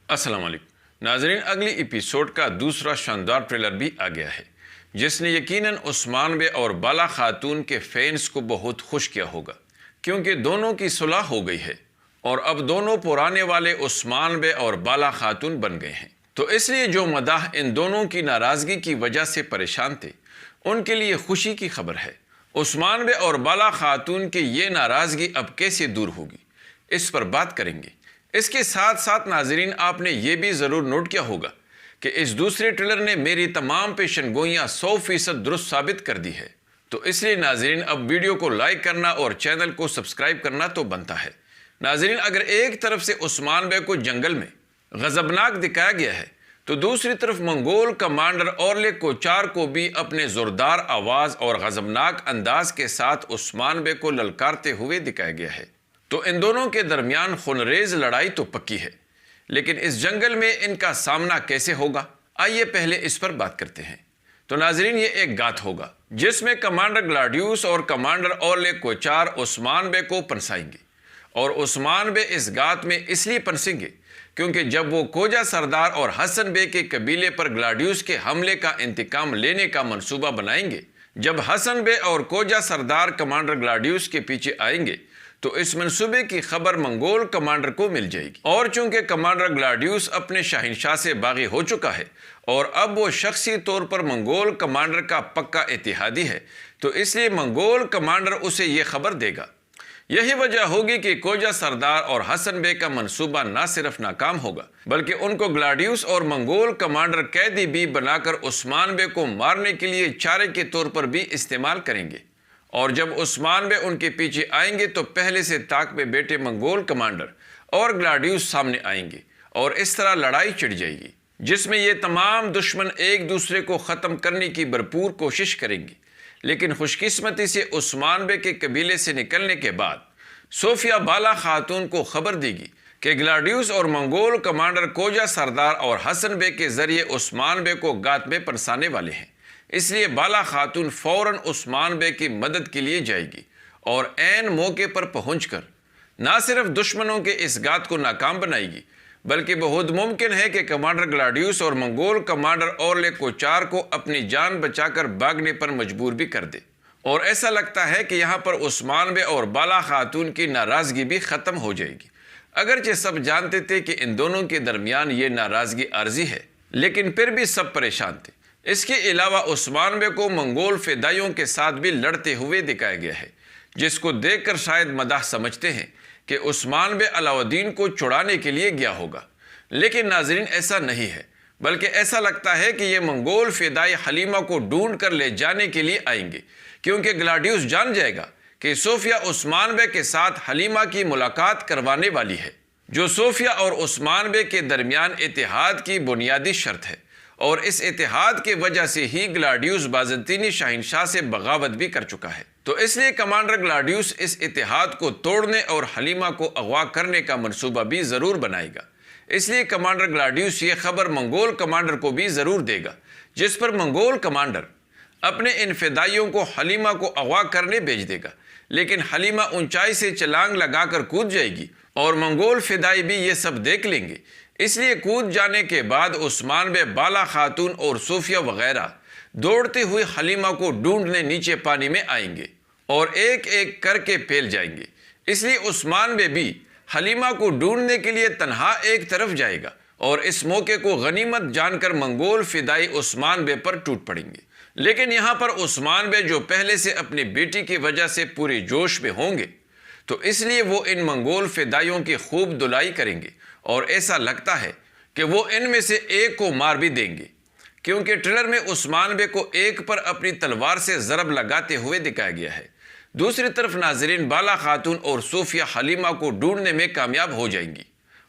السلام علیکم ناظرین، اگلی ایپیسوڈ کا دوسرا شاندار ٹریلر بھی آ گیا ہے جس نے یقیناً عثمان بے اور بالا خاتون کے فینس کو بہت خوش کیا ہوگا، کیونکہ دونوں کی صلح ہو گئی ہے اور اب دونوں پرانے والے عثمان بے اور بالا خاتون بن گئے ہیں۔ تو اس لیے جو مداح ان دونوں کی ناراضگی کی وجہ سے پریشان تھے ان کے لیے خوشی کی خبر ہے۔ عثمان بے اور بالا خاتون کی یہ ناراضگی اب کیسے دور ہوگی، اس پر بات کریں گے۔ اس کے ساتھ ساتھ ناظرین، آپ نے یہ بھی ضرور نوٹ کیا ہوگا کہ اس دوسرے ٹریلر نے میری تمام پیشن گوئیاں 100% درست ثابت کر دی ہے۔ تو اس لیے ناظرین، اب ویڈیو کو لائک کرنا اور چینل کو سبسکرائب کرنا تو بنتا ہے۔ ناظرین، اگر ایک طرف سے عثمان بے کو جنگل میں غضبناک دکھایا گیا ہے تو دوسری طرف منگول کمانڈر اورلے کوچار کو بھی اپنے زوردار آواز اور غضبناک انداز کے ساتھ عثمان بے کو للکارتے ہوئے دکھایا گیا ہے۔ تو ان دونوں کے درمیان خونریز لڑائی تو پکی ہے، لیکن اس جنگل میں ان کا سامنا کیسے ہوگا، آئیے پہلے اس پر بات کرتے ہیں۔ تو ناظرین، یہ ایک گات ہوگا جس میں کمانڈر گلاڈیوس اور کمانڈر اورلے کوچار عثمان بے کو پنسائیں گے، اور عثمان بے اس گات میں اس لیے پنسیں گے کیونکہ جب وہ کوجا سردار اور حسن بے کے قبیلے پر گلاڈیوس کے حملے کا انتقام لینے کا منصوبہ بنائیں گے، جب حسن بے اور کوجا سردار کمانڈر گلاڈیوس کے پیچھے آئیں گے تو اس منصوبے کی خبر منگول کمانڈر کو مل جائے گی، اور چونکہ کمانڈر گلاڈیوس اپنے شہنشاہ سے باغی ہو چکا ہے اور اب وہ شخصی طور پر منگول کمانڈر کا پکا اتحادی ہے، تو اس لیے منگول کمانڈر اسے یہ خبر دے گا۔ یہی وجہ ہوگی کہ کوجا سردار اور حسن بے کا منصوبہ نہ صرف ناکام ہوگا بلکہ ان کو گلاڈیوس اور منگول کمانڈر قیدی بھی بنا کر عثمان بے کو مارنے کے لیے چارے کے طور پر بھی استعمال کریں گے، اور جب عثمان بے ان کے پیچھے آئیں گے تو پہلے سے طاق میں بیٹھے منگول کمانڈر اور گلاڈیوس سامنے آئیں گے، اور اس طرح لڑائی چھڑ جائے گی جس میں یہ تمام دشمن ایک دوسرے کو ختم کرنے کی بھرپور کوشش کریں گے۔ لیکن خوش قسمتی سے عثمان بے کے قبیلے سے نکلنے کے بعد صوفیہ بالا خاتون کو خبر دے گی کہ گلاڈیوس اور منگول کمانڈر کوجا سردار اور حسن بے کے ذریعے عثمان بے کو گات میں پنسانے والے ہیں۔ اس لیے بالا خاتون فوراً عثمان بے کی مدد کے لیے جائے گی اور عین موقع پر پہنچ کر نہ صرف دشمنوں کے اس گات کو ناکام بنائے گی بلکہ بہت ممکن ہے کہ کمانڈر گلاڈیوس اور منگول کمانڈر اورلے کوچار کو اپنی جان بچا کر بھاگنے پر مجبور بھی کر دے، اور ایسا لگتا ہے کہ یہاں پر عثمان بے اور بالا خاتون کی ناراضگی بھی ختم ہو جائے گی۔ اگرچہ سب جانتے تھے کہ ان دونوں کے درمیان یہ ناراضگی عارضی ہے، لیکن پھر بھی سب پریشان تھے۔ اس کے علاوہ عثمان بے کو منگول فدائیوں کے ساتھ بھی لڑتے ہوئے دکھایا گیا ہے، جس کو دیکھ کر شاید مداح سمجھتے ہیں کہ عثمان بے علاؤدین کو چھڑانے کے لیے گیا ہوگا، لیکن ناظرین ایسا نہیں ہے، بلکہ ایسا لگتا ہے کہ یہ منگول فدائی حلیمہ کو ڈھونڈ کر لے جانے کے لیے آئیں گے، کیونکہ گلاڈیوس جان جائے گا کہ صوفیہ عثمان بے کے ساتھ حلیمہ کی ملاقات کروانے والی ہے، جو صوفیہ اور عثمان بے کے درمیان اتحاد کی بنیادی شرط ہے، اور اس اتحاد کی وجہ سے ہی گلاڈیوس بازنطینی شہنشاہ سے بغاوت بھی کر چکا ہے۔ تو اس لیے کمانڈر گلاڈیوس اس اتحاد کو توڑنے اور حلیمہ کو اغوا کرنے کا منصوبہ بھی ضرور بنائے گا۔ اس لیے کمانڈر گلاڈیوس یہ خبر منگول کمانڈر کو بھی ضرور دے گا، جس پر منگول کمانڈر اپنے ان فدائیوں کو حلیمہ کو اغوا کرنے بھیج دے گا، لیکن حلیمہ اونچائی سے چھلانگ لگا کر کود جائے گی اور منگول فدائی بھی یہ سب دیکھ لیں گے۔ اس لیے کود جانے کے بعد عثمان بے، بالا خاتون اور صوفیہ وغیرہ دوڑتے ہوئے حلیمہ کو ڈھونڈنے نیچے پانی میں آئیں گے اور ایک ایک کر کے پھیل جائیں گے۔ اس لیے عثمان بے بھی حلیمہ کو ڈھونڈنے کے لیے تنہا ایک طرف جائے گا، اور اس موقع کو غنیمت جان کر منگول فدائی عثمان بے پر ٹوٹ پڑیں گے۔ لیکن یہاں پر عثمان بے، جو پہلے سے اپنی بیٹی کی وجہ سے پورے جوش میں ہوں گے، تو اس لیے وہ ان منگول فدائیوں کی خوب دلائی کریں گے، اور ایسا لگتا ہے کہ وہ ان میں سے ایک کو مار بھی دیں گے، کیونکہ ٹریلر میں عثمان بے کو ایک پر اپنی تلوار سے ضرب لگاتے ہوئے دکھایا گیا ہے۔ دوسری طرف ناظرین، بالا خاتون اور صوفیہ حلیمہ کو ڈھونڈنے میں کامیاب ہو جائیں گی،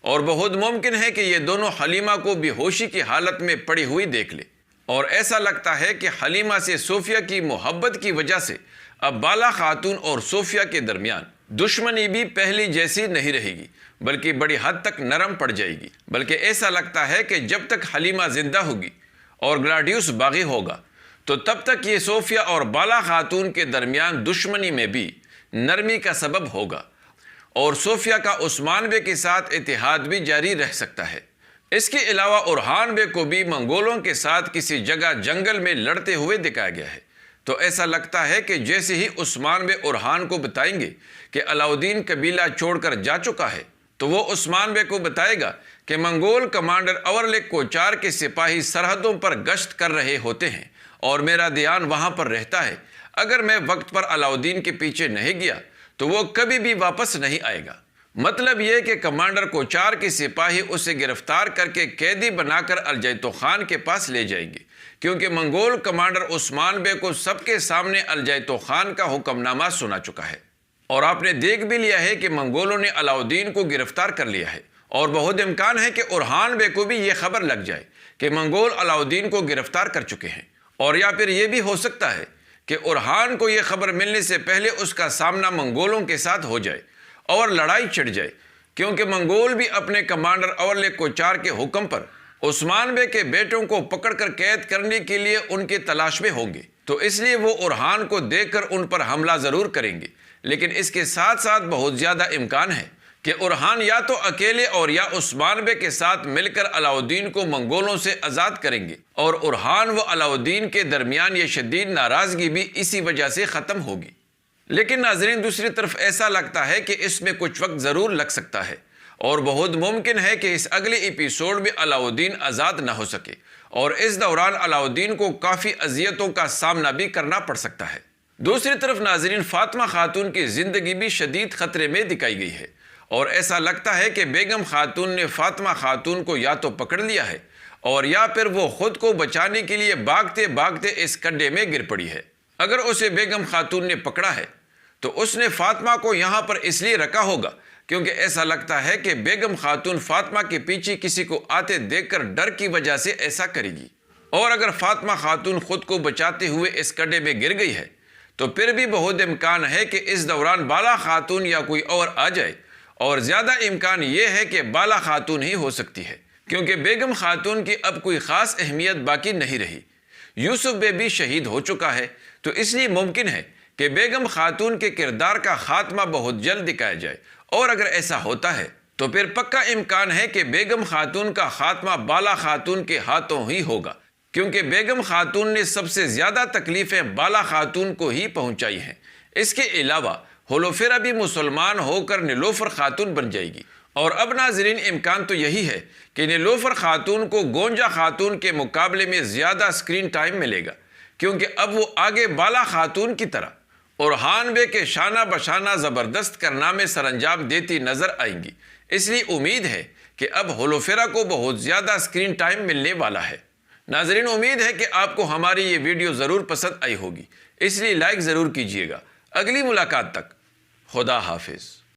اور بہت ممکن ہے کہ یہ دونوں حلیمہ کو بے ہوشی کی حالت میں پڑی ہوئی دیکھ لیں، اور ایسا لگتا ہے کہ حلیمہ سے صوفیہ کی محبت کی وجہ سے اب بالا خاتون اور صوفیہ کے درمیان دشمنی بھی پہلی جیسی نہیں رہے گی بلکہ بڑی حد تک نرم پڑ جائے گی، بلکہ ایسا لگتا ہے کہ جب تک حلیمہ زندہ ہوگی اور گلاڈیوس باغی ہوگا تو تب تک یہ صوفیہ اور بالا خاتون کے درمیان دشمنی میں بھی نرمی کا سبب ہوگا، اور صوفیہ کا عثمان بے کے ساتھ اتحاد بھی جاری رہ سکتا ہے۔ اس کے علاوہ اورحان بے کو بھی منگولوں کے ساتھ کسی جگہ جنگل میں لڑتے ہوئے دکھایا گیا ہے، تو ایسا لگتا ہے کہ جیسے ہی عثمان بے اورحان کو بتائیں گے کہ علاؤدین قبیلہ چھوڑ کر جا چکا ہے، تو وہ عثمان بے کو بتائے گا کہ منگول کمانڈر اورلک کوچار کے سپاہی سرحدوں پر گشت کر رہے ہوتے ہیں اور میرا دھیان وہاں پر رہتا ہے۔ اگر میں وقت پر علاؤدین کے پیچھے نہیں گیا تو وہ کبھی بھی واپس نہیں آئے گا۔ مطلب یہ کہ کمانڈر کوچار کے سپاہی اسے گرفتار کر کے قیدی بنا کر الجیتو خان کے پاس لے جائیں گے، کیونکہ منگول کمانڈر عثمان بے کو سب کے سامنے الجیتو خان کا حکم نامہ سنا چکا ہے، اور آپ نے دیکھ بھی لیا ہے کہ منگولوں نے علاؤدین کو گرفتار کر لیا ہے، اور بہت امکان ہے کہ اورحان بے کو بھی یہ خبر لگ جائے کہ منگول علاؤدین کو گرفتار کر چکے ہیں، اور یا پھر یہ بھی ہو سکتا ہے کہ اورحان کو یہ خبر ملنے سے پہلے اس کا سامنا منگولوں کے ساتھ ہو جائے اور لڑائی چھڑ جائے، کیونکہ منگول بھی اپنے کمانڈر اورلک کوچار کے حکم پر عثمان بے کے بیٹوں کو پکڑ کر قید کرنے کے لیے ان کی تلاش میں ہوں گے، تو اس لیے وہ اورحان کو دیکھ کر ان پر حملہ ضرور کریں گے۔ لیکن اس کے ساتھ ساتھ بہت زیادہ امکان ہے کہ اورحان یا تو اکیلے اور یا عثمان بے کے ساتھ مل کر علاؤدین کو منگولوں سے آزاد کریں گے، اور اورحان و علاؤدین کے درمیان یہ شدید ناراضگی بھی اسی وجہ سے ختم ہوگی۔ لیکن ناظرین، دوسری طرف ایسا لگتا ہے کہ اس میں کچھ وقت ضرور لگ سکتا ہے، اور بہت ممکن ہے کہ اس اگلے ایپیسوڈ میں علاؤدین آزاد نہ ہو سکے، اور اس دوران علاؤدین کو کافی اذیتوں کا سامنا بھی کرنا پڑ سکتا ہے۔ دوسری طرف ناظرین، فاطمہ خاتون کی زندگی بھی شدید خطرے میں دکھائی گئی ہے، اور ایسا لگتا ہے کہ بیگم خاتون نے فاطمہ خاتون کو یا تو پکڑ لیا ہے اور یا پھر وہ خود کو بچانے کے لیے بھاگتے بھاگتے اس کھڈے میں گر پڑی ہے۔ اگر اسے بیگم خاتون نے پکڑا ہے تو اس نے فاطمہ کو یہاں پر اس لیے رکھا ہوگا کیونکہ ایسا لگتا ہے کہ بیگم خاتون فاطمہ کے پیچھے کسی کو آتے دیکھ کر ڈر کی وجہ سے ایسا کرے گی، اور اگر فاطمہ خاتون خود کو بچاتے ہوئے اس کھڈے میں گر گئی ہے تو پھر بھی بہت امکان ہے کہ اس دوران بالا خاتون یا کوئی اور آ جائے، اور زیادہ امکان یہ ہے کہ بالا خاتون ہی ہو سکتی ہے، کیونکہ بیگم خاتون کی اب کوئی خاص اہمیت باقی نہیں رہی۔ یوسف بے بھی شہید ہو چکا ہے، تو اس لیے ممکن ہے کہ بیگم خاتون کے کردار کا خاتمہ بہت جلد دکھایا جائے، اور اگر ایسا ہوتا ہے تو پھر پکا امکان ہے کہ بیگم خاتون کا خاتمہ بالا خاتون کے ہاتھوں ہی ہوگا، کیونکہ بیگم خاتون نے سب سے زیادہ تکلیفیں بالا خاتون کو ہی پہنچائی ہیں۔ اس کے علاوہ ہولوفیرا بھی مسلمان ہو کر نیلوفر خاتون بن جائے گی، اور اب ناظرین امکان تو یہی ہے کہ نیلوفر خاتون کو گونجا خاتون کے مقابلے میں زیادہ سکرین ٹائم ملے گا، کیونکہ اب وہ آگے بالا خاتون کی طرح اورحان بے کے شانہ بشانہ زبردست کارنامے سر انجام دیتی نظر آئیں گی۔ اس لیے امید ہے کہ اب ہولوفیرا کو بہت زیادہ سکرین ٹائم ملنے والا ہے۔ ناظرین، امید ہے کہ آپ کو ہماری یہ ویڈیو ضرور پسند آئی ہوگی، اس لیے لائک ضرور کیجیے گا۔ اگلی ملاقات تک خدا حافظ۔